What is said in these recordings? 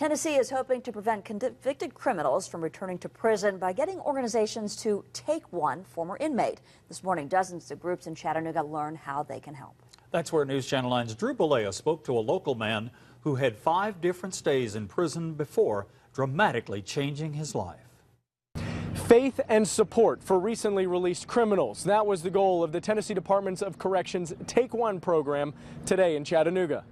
Tennessee is hoping to prevent convicted criminals from returning to prison by getting organizations to take one former inmate. This morning, dozens of groups in Chattanooga learn how they can help. That's where News Channel 9's Drew Balea spoke to a local man who had 5 different stays in prison before dramatically changing his life. Faith and support for recently released criminals. That was the goal of the Tennessee Department of Corrections Take One program today in Chattanooga.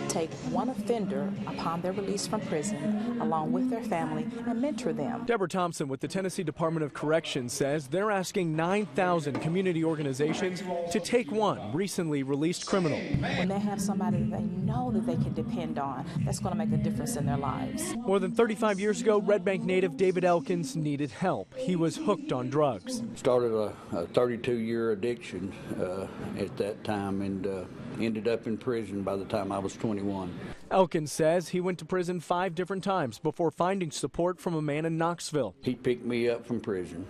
Take one offender upon their release from prison, along with their family, and mentor them. Deborah Thompson with the Tennessee Department of Corrections says they're asking 9,000 community organizations to take one recently released criminal. When they have somebody that they know that they can depend on, that's going to make a difference in their lives. More than 35 years ago, Red Bank native David Elkins needed help. He was hooked on drugs. Started a 32-year addiction at that time and ended up in prison by the time I was 21. Elkins says he went to prison 5 different times before finding support from a man in Knoxville. He picked me up from prison.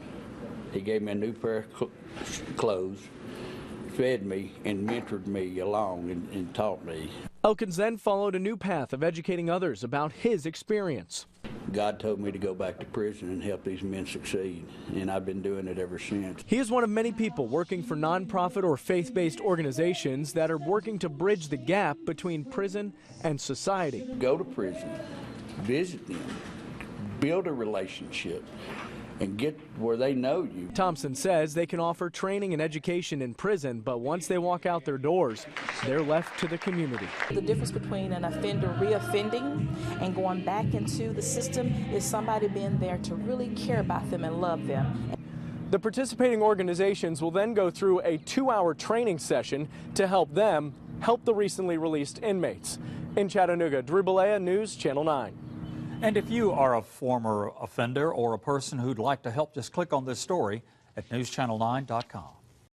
He gave me a new pair of clothes, fed me, and mentored me along and taught me. Elkins then followed a new path of educating others about his experience. God told me to go back to prison and help these men succeed, and I've been doing it ever since. He is one of many people working for nonprofit or faith-based organizations that are working to bridge the gap between prison and society. Go to prison, visit them, build a relationship, and get where they know you. Thompson says they can offer training and education in prison, but once they walk out their doors, they're left to the community. The difference between an offender reoffending and going back into the system is somebody being there to really care about them and love them. The participating organizations will then go through a 2-hour training session to help them help the recently released inmates. In Chattanooga, Drew Balea, News Channel 9. And if you are a former offender or a person who'd like to help, just click on this story at newschannel9.com.